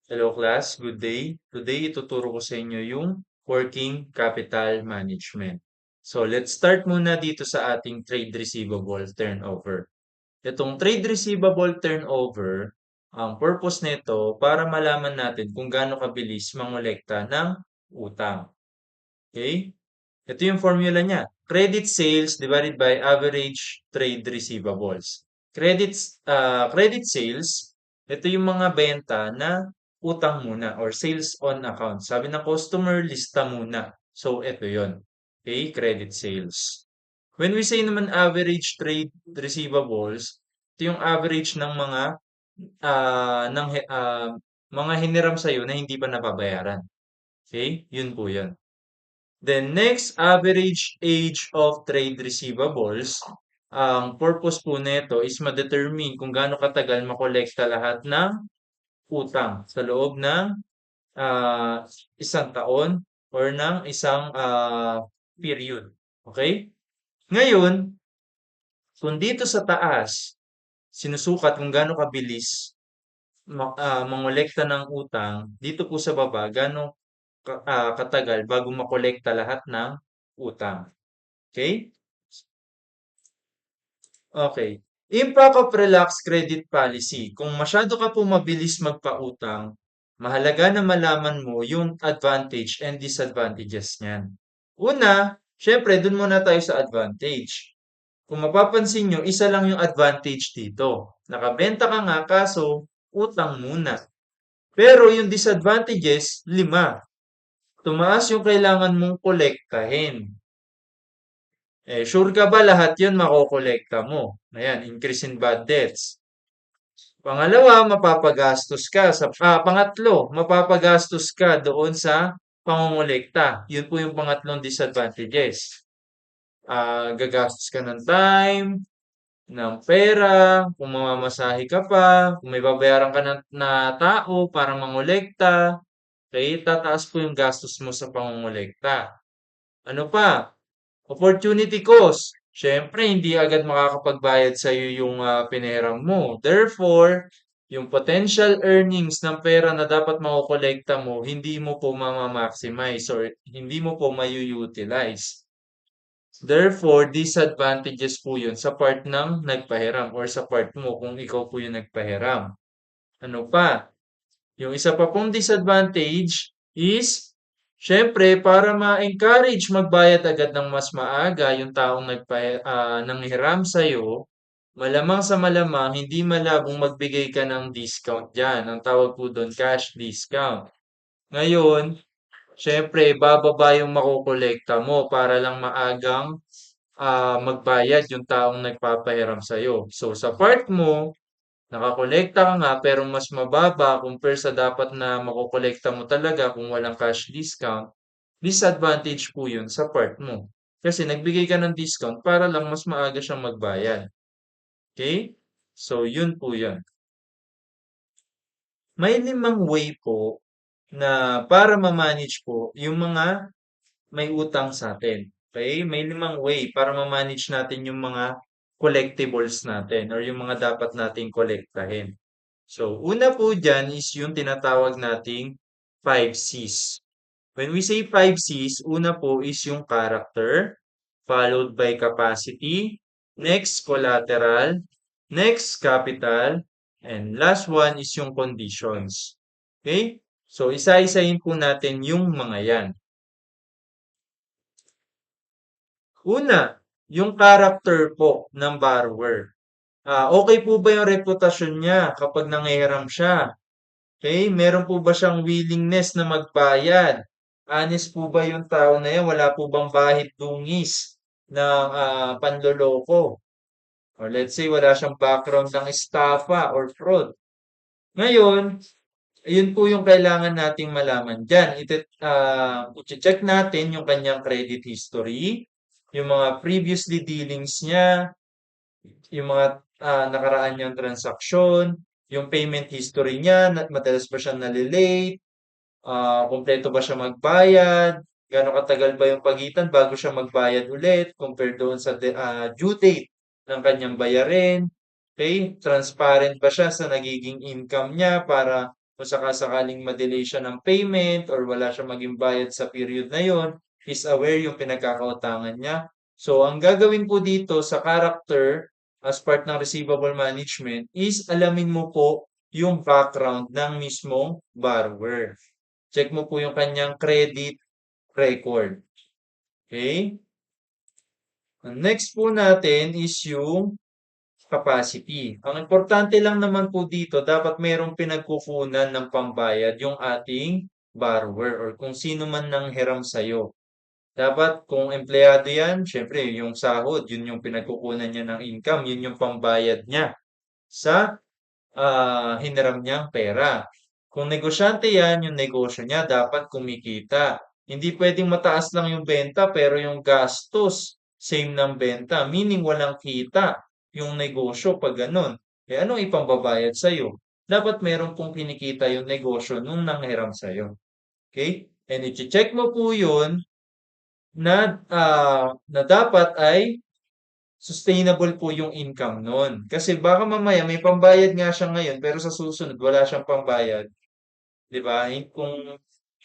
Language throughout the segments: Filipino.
Hello class, good day. Today ituturo ko sa inyo yung working capital management. So let's start muna dito sa ating trade receivable turnover. Itong trade receivable turnover, ang purpose nito para malaman natin kung gaano kabilis mangolekta ng utang. Okay? Ito yung formula niya. Credit sales divided by average trade receivables. Credit sales, ito yung mga benta na utang muna or sales on account. Sabi ng customer, lista muna. So, ito yon. Okay, credit sales. When we say naman average trade receivables, ito yung average ng mga hiniram sa'yo na hindi pa nababayaran. Okay? Yun po yun. Then next, average age of trade receivables. Ang purpose po nito is ma-determine kung gaano katagal makolekta lahat ng utang sa loob ng ah, isang taon or ng isang period. Okay? Ngayon, kung dito sa taas, sinusukat kung gaano kabilis mangolekta ng utang, dito po sa baba, gaano katagal bago makolekta lahat ng utang. Okay? Okay. Impact of relaxed credit policy. Kung masyado ka po mabilis magpautang, mahalaga na malaman mo yung advantage and disadvantages niyan. Una, syempre, dun muna tayo sa advantage. Kung mapapansin nyo, isa lang yung advantage dito. Nakabenta ka nga, kaso utang muna. Pero yung disadvantages, 5. Tumaas yung kailangan mong kolektahin. Sure ka ba lahat yun makokolekta mo? Ayan, increase in bad debts. Pangalawa, pangatlo, mapapagastos ka doon sa pangongolekta. Yun po yung pangatlong disadvantages. Gagastos ka ng time, ng pera, kung mamamasahe ka pa, kung may babayaran ka na tao para mangolekta, okay, tataas po yung gastos mo sa pangongolekta. Ano pa? Opportunity cost. Siyempre, hindi agad makakapagbayad sa iyo yung pinahiram mo. Therefore, yung potential earnings ng pera na dapat makokolekta mo, hindi mo po maximize or hindi mo po mayu-utilize. Therefore, disadvantages po yun sa part ng nagpahiram or sa part mo kung ikaw po yung nagpahiram. Ano pa? Yung isa pa pong disadvantage is, syempre, para ma-encourage magbayad agad ng mas maaga yung taong nanghiram sa'yo, malamang sa malamang, hindi malabong magbigay ka ng discount dyan. Ang tawag po doon, cash discount. Ngayon, syempre, bababa yung makukolekta mo para lang maagang magbayad yung taong nagpapahiram sa'yo. So, sa part mo, nakakolekta ka nga pero mas mababa compare sa dapat na makokolekta mo talaga kung walang cash discount, disadvantage po yun sa part mo. Kasi nagbigay ka ng discount para lang mas maaga siyang magbayad. Okay? So, yun po yun. May 5 way po na para ma-manage po yung mga may utang sa atin. Okay? May 5 way para ma-manage natin yung mga collectibles natin or yung mga dapat nating kolektahin. So, una po dyan is yung tinatawag nating 5 Cs. When we say 5 Cs, una po is yung character, followed by capacity, next collateral, next capital, and last one is yung conditions. Okay? So, isa-isahin po natin yung mga yan. Una, yung character po ng borrower. Okay po ba yung reputasyon niya kapag nanghihiram siya? Okay, meron po ba siyang willingness na magbayad? Honest po ba yung tao na yan? Wala po bang bahid dungis ng panloloko? Or let's say wala siyang background ng estafa or fraud. Ngayon, yun po yung kailangan nating malaman dyan. I-check natin yung kanyang credit history, yung mga previously dealings niya, yung mga nakaraan niyang transaksyon, yung payment history niya, madalas ba siya nalilate, kumpleto ba siya magbayad, gaano katagal ba yung pagitan bago siya magbayad ulit compared doon sa due date ng kanyang bayarin. Okay? Transparent ba siya sa nagiging income niya para kung sakasakaling ma-delay siya ng payment or wala siya maging bayad sa period na yon, is aware yung pinagkakautangan niya. So, ang gagawin po dito sa character as part ng receivable management is alamin mo po yung background ng mismong borrower. Check mo po yung kanyang credit record. Okay? Ang next po natin is yung capacity. Ang importante lang naman po dito, dapat mayroong pinagkukunan ng pambayad yung ating borrower or kung sino man nang hiram sa'yo. Dapat kung empleyado yan, syempre yung sahod, yun yung pinagkukunan niya ng income, yun yung pambayad niya sa hiniram niyang pera. Kung negosyante yan, yung negosyo niya dapat kumikita. Hindi pwedeng mataas lang yung benta pero yung gastos same ng benta. Meaning walang kita yung negosyo pag ganun. Eh anong ipambabayad sa'yo? Dapat meron pong kinikita yung negosyo nung nanghiram sa'yo. Okay? And i-check mo po yun na dapat ay sustainable po yung income nun. Kasi baka mamaya may pambayad nga siya ngayon pero sa susunod wala siyang pambayad, 'di ba? Kung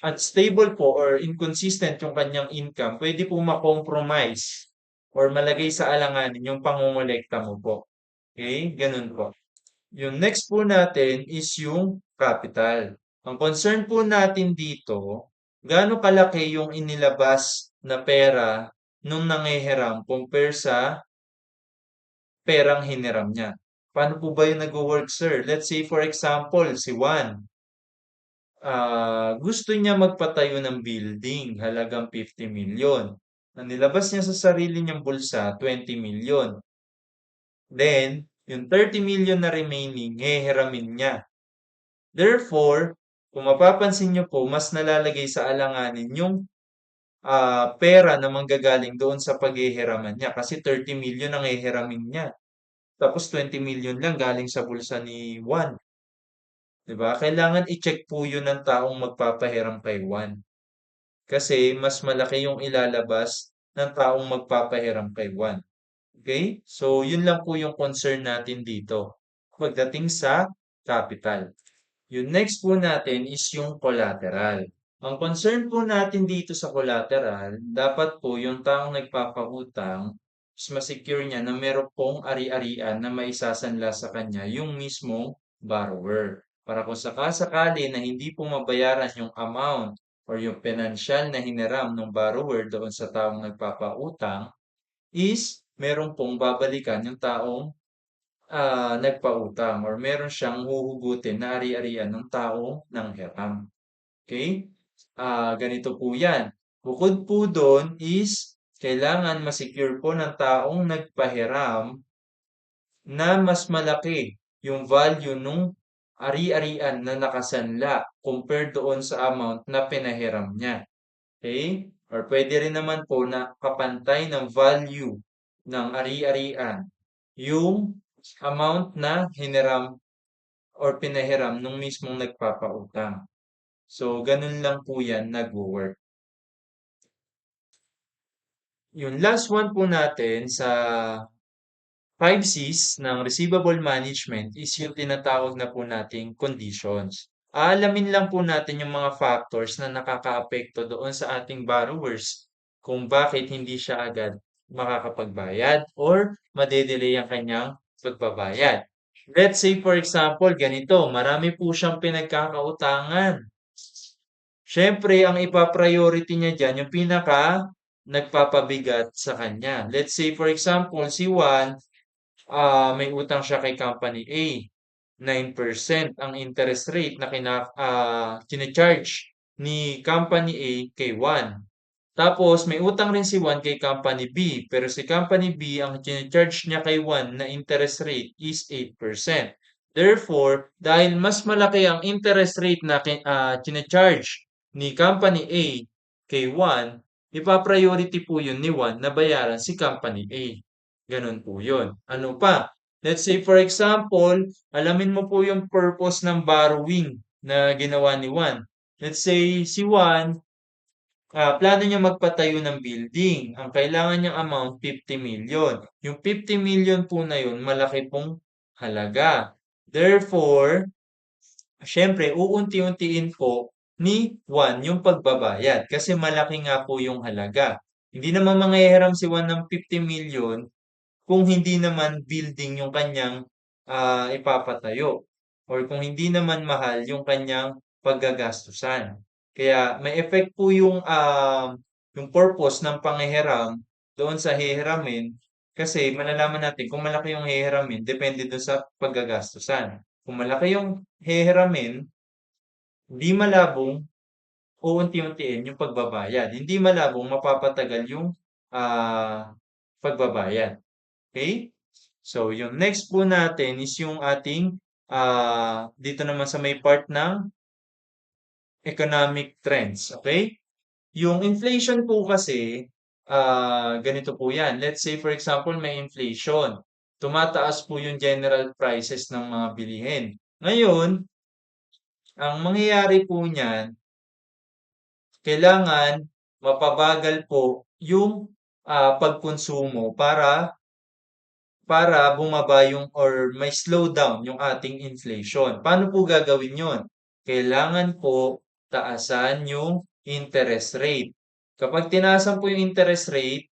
unstable po or inconsistent yung kanyang income, pwede po ma-compromise or malagay sa alanganin yung pangongolekta mo po. Okay? Ganun po. Yung next po natin is yung capital. Ang concern po natin dito, gaano kalaki yung inilabas na pera nung nangihiram compare sa perang hiniram niya. Paano po ba yung nag-work, sir? Let's say, for example, si Juan, gusto niya magpatayo ng building, halagang 50 million. Ang nilabas niya sa sarili niyang bulsa, 20 million. Then, yung 30 million na remaining, hihiramin niya. Therefore, kung mapapansin niyo po, mas nalalagay sa alanganin yung pera na manggagaling doon sa paghihiraman niya. Kasi 30 million ang hihiramin niya. Tapos 20 million lang galing sa bulsa ni Juan, 'di ba? Kailangan i-check po 'yun ng taong magpapahiram kay Juan. Kasi mas malaki yung ilalabas ng taong magpapahiram kay Juan. Okay? So, 'yun lang po yung concern natin dito pagdating sa capital. Yung next po natin is yung collateral. Ang concern po natin dito sa collateral, dapat po yung taong nagpapautang is ma-secure niya na meron pong ari-arian na maisasanla sa kanya yung mismong borrower. Para kung sakasakali na hindi po mabayaran yung amount or yung financial na hiniram ng borrower doon sa taong nagpapautang, is meron pong babalikan yung taong nagpautang or meron siyang huhugutin na ari-arian ng taong nanghiram. Okay? Ganito po yan. Bukod po doon is kailangan ma-secure po ng taong nagpahiram na mas malaki yung value nung ari-arian na nakasanla compared doon sa amount na pinahiram niya. Okay? Or pwede rin naman po na kapantay ng value ng ari-arian yung amount na hiniram or pinahiram nung mismong nagpapautang. So, ganun lang po yan nag-work. Yung last one po natin sa 5Cs ng receivable management is yung tinatawag na po nating conditions. Aalamin lang po natin yung mga factors na nakakaapekto doon sa ating borrowers kung bakit hindi siya agad makakapagbayad or madedelay ang kanyang pagbabayad. Let's say for example, ganito, marami po siyang pinagkakautangan. Siyempre, ang ipa-priority niya dyan, yung pinaka nagpapabigat sa kanya. Let's say for example, si Juan, may utang siya kay Company A. 9% ang interest rate na charge ni Company A kay Juan. Tapos, may utang rin si Juan kay Company B. Pero si Company B, ang charge niya kay Juan na interest rate is 8%. Therefore, dahil mas malaki ang interest rate na charge ni Company A kay Juan, ipa-priority po yun ni Juan na bayaran si Company A. Ganun po yun. Ano pa? Let's say for example, alamin mo po yung purpose ng borrowing na ginawa ni Juan. Let's say si Juan, plano niya magpatayo ng building. Ang kailangan niyang amount, 50 million. Yung 50 million po na yun, malaki pong halaga. Therefore, Siyempre uunti-untiin po ni Juan yung pagbabayad kasi malaki nga po yung halaga. Hindi naman manghihiram si Juan ng 50 million kung hindi naman building yung kanyang ipapatayo or kung hindi naman mahal yung kanyang paggagastusan. Kaya may effect po yung purpose ng panghihiram doon sa hihiramin kasi malalaman natin kung malaki yung hihiramin depende doon sa paggagastusan. Kung malaki yung hihiramin, di malabong uunti-untiin yung pagbabayad. Hindi malabong mapapatagal yung pagbabayad. Okay? So, yung next po natin is yung ating dito naman sa may part ng economic trends. Okay? Yung inflation po kasi, ganito po yan. Let's say, for example, may inflation. Tumataas po yung general prices ng mga bilihin. Ngayon, ang mangyayari po niyan, kailangan mapabagal po yung pagkonsumo para bumaba yung or may slow down yung ating inflation. Paano po gagawin yon? Kailangan po taasan yung interest rate. Kapag tinaasan po yung interest rate,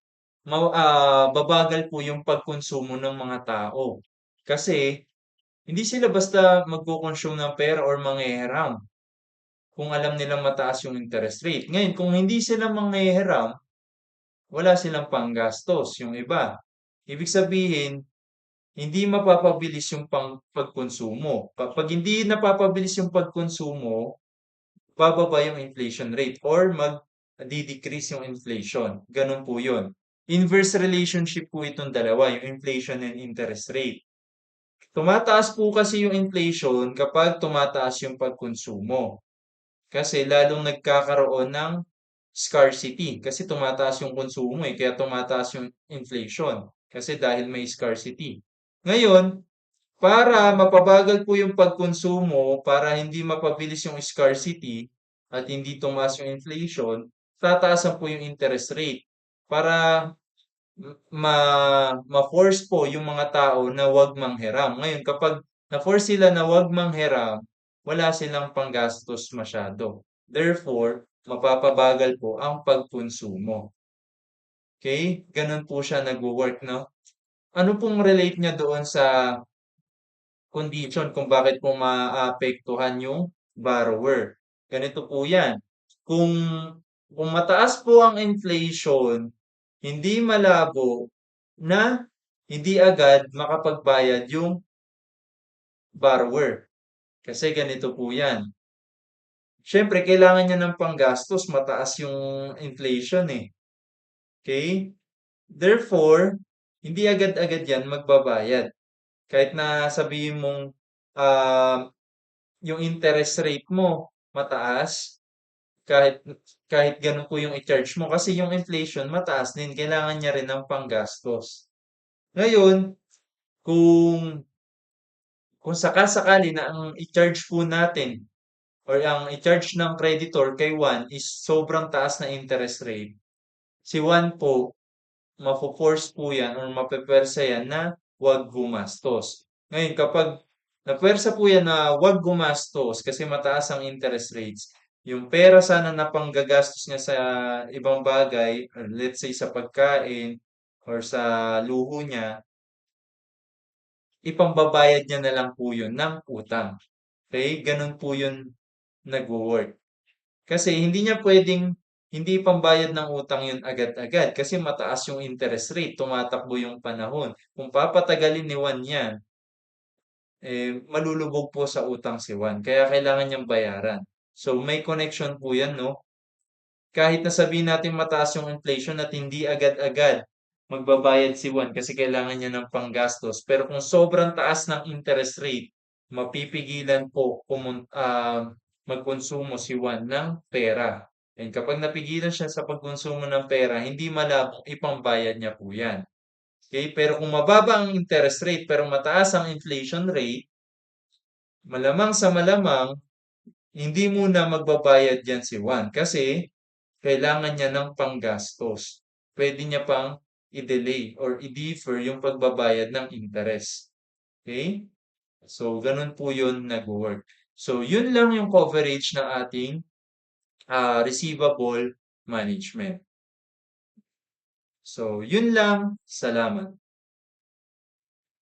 babagal po yung pagkonsumo ng mga tao. Kasi hindi sila basta magko-consume ng pera or manghihiram kung alam nilang mataas yung interest rate. Ngayon, kung hindi sila manghihiram, wala silang panggastos, yung iba. Ibig sabihin, hindi mapapabilis yung pagkonsumo. Kapag hindi napapabilis yung pagkonsumo, bababa yung inflation rate or mag-decrease yung inflation. Ganun po yun. Inverse relationship po itong dalawa, yung inflation and interest rate. Tumataas po kasi yung inflation kapag tumataas yung pagkonsumo. Kasi lalong nagkakaroon ng scarcity. Kasi tumataas yung konsumo kaya tumataas yung inflation. Kasi dahil may scarcity. Ngayon, para mapabagal po yung pagkonsumo, para hindi mapabilis yung scarcity at hindi tumaas yung inflation, tataasan po yung interest rate para ma-force po yung mga tao na wag manghiram. Ngayon, kapag na-force sila na wag manghiram, wala silang panggastos masyado. Therefore, mapapabagal po ang pagkonsumo. Okay? Ganun po siya nag-work, no? Ano pong relate niya doon sa condition kung bakit po maapektuhan yung borrower? Ganito po yan. Kung, kung mataas po ang inflation, hindi malabo na hindi agad makapagbayad yung borrower. Kasi ganito po yan. Siyempre, kailangan niya ng panggastos, mataas yung inflation eh. Okay? Therefore, hindi agad-agad yan magbabayad. Kahit na sabihin mong ah, yung interest rate mo mataas, kahit kahit ganun po yung i-charge mo kasi yung inflation mataas din, kailangan niya rin ng panggastos. Ngayon, kung kung sakasakali na ang i-charge po natin or ang i-charge ng creditor kay Juan is sobrang taas na interest rate, si Juan po, mafo-force po yan or mapepersa yan na huwag gumastos. Ngayon, kapag napersa po yan na huwag gumastos kasi mataas ang interest rates, yung pera sana na panggagastos niya sa ibang bagay, or let's say sa pagkain or sa luho niya, ipambabayad niya na lang po yun ng utang. Okay? Ganun po yun nagwo-work. Kasi hindi niya pwedeng hindi pambayad ng utang yun agad-agad kasi mataas yung interest rate, tumatakbo yung panahon. Kung papatagalin ni Juan yan, malulubog po sa utang si Juan. Kaya kailangan niyang bayaran. So may connection po yan, no? Kahit na sabihin natin mataas yung inflation at hindi agad-agad magbabayad si Juan kasi kailangan niya ng panggastos. Pero kung sobrang taas ng interest rate, mapipigilan po magkonsumo si Juan ng pera. And kapag napigilan siya sa pagkonsumo ng pera, hindi malabong ipambayad niya po yan. Okay? Pero kung mababa ang interest rate pero mataas ang inflation rate, malamang sa malamang, hindi muna magbabayad yan si Juan kasi kailangan niya ng panggastos. Pwede niya pang i-delay or i-defer yung pagbabayad ng interest. Okay? So, ganun po yun nag-work. So, yun lang yung coverage ng ating receivable management. So, yun lang. Salamat.